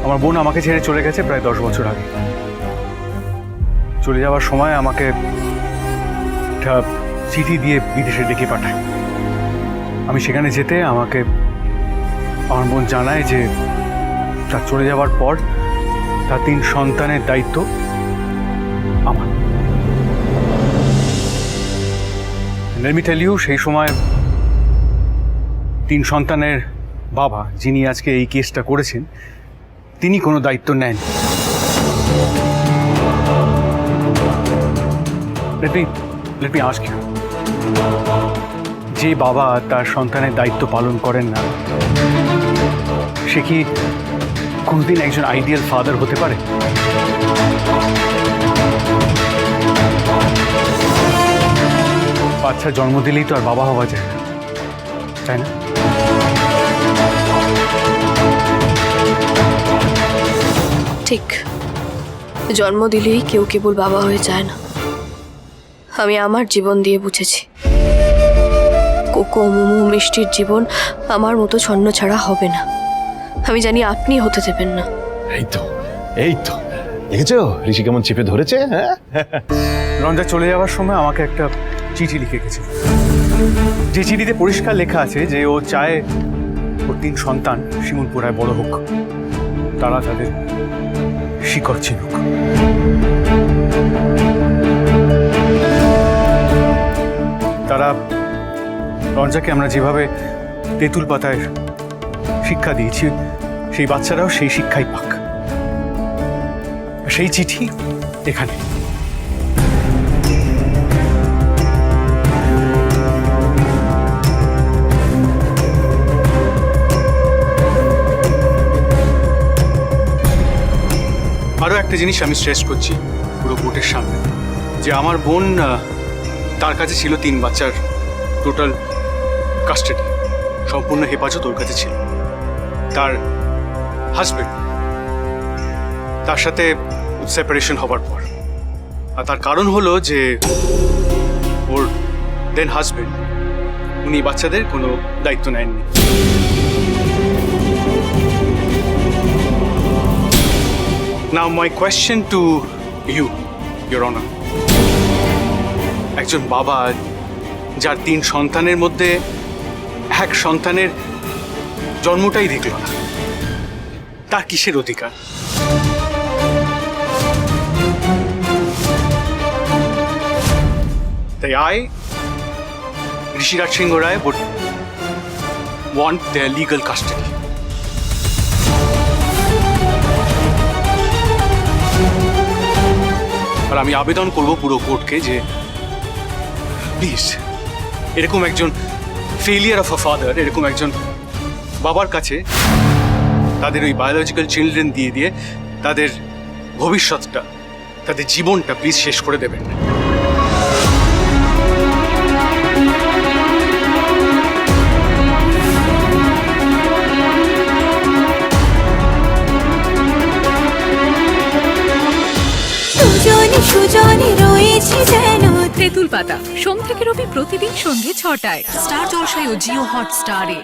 আমার বোন আমাকে ছেড়ে চলে গেছে প্রায় 10 বছর আগে। চলে যাওয়ার সময় আমাকে একটা চিঠি দিয়ে বিদেশে ডেকে পাঠায়। আমি সেখানে যেতে আমাকে আমার বোন জানায় যে তার চলে যাওয়ার পর তার 3 সন্তানের দায়িত্ব আমার। Let me tell you, সেই সময় 3 সন্তানের বাবা যিনি আজকে এই কেসটা করেছেন তিনি কোনো দায়িত্ব নেন। Let me ask you, যে বাবা তার সন্তানের দায়িত্ব পালন করেন না সে কি কোনদিন একজন আইডিয়াল ফাদার হতে পারে? বাচ্চা জন্ম দিলেই তো আর বাবা হওয়া যায় না, তাই না? ঠিক, জন্ম দিলেই কেউ কেবল বাবা হয়ে যায় না। আমি আমার জীবন দিয়ে বুঝেছি কোকো মোমো মিষ্টির জীবন আমার মতো ছন্ন ছাড়া হবে না। আমি জানি আপনি হতে দেবেন না। এই তো দেখেছো ঋষি কেমন চেপে ধরেছে। হ্যাঁ, রঞ্জা চলে যাওয়ার সময় আমাকে একটা চিঠি লিখে গেছে, যে চিঠিতে পরিষ্কার লেখা আছে যে ও চায় ওর 3 সন্তান শিমুলপুরায় বড় হোক, তারা তাদের শিকড় চিনুক। তারা রঞ্জাকে আমরা যেভাবে তেঁতুল পাতায় শিক্ষা দিয়েছি সেই বাচ্চারাও সেই শিক্ষাই পাক। সেই চিঠি এখানে। আরও একটা জিনিস আমি স্ট্রেস করছি পুরো কোর্টের সামনে, যে আমার বোন তার কাছে ছিল 3 বাচ্চার টোটাল কাস্টাডি, সম্পূর্ণ হেফাজত ওর কাছে ছিল। তার হাজবেন্ড তার সাথে সেপারেশন হবার পর, আর তার কারণ হলো যে ওর দেন হাজবেন্ড উনি বাচ্চাদের কোনো দায়িত্ব নেননি। Now my question to you, Your Honor, একজন বাবা যার 3 সন্তানের মধ্যে এক সন্তানের জন্মটাই দেখল না, তার কিসের অধিকার? তাই ঋষিরাজ সিংহ রায় would want their legal custody. আর আমি আবেদন করব পুরো কোর্টকে যে প্লিজ এরকম একজন ফেলিয়ার অফ আ ফাদার, এরকম একজন বাবার কাছে তাদের ওই বায়োলজিক্যাল চিলড্রেন দিয়ে দিয়ে তাদের ভবিষ্যৎটা, তাদের জীবনটা প্লিজ শেষ করে দেবেন না। সুজনে রয়েছে যেন তেঁতুল পাতা, সোম থেকে রবি প্রতিদিন সন্ধ্যে 6টায় স্টার জলসায় ও জিও হটস্টারে।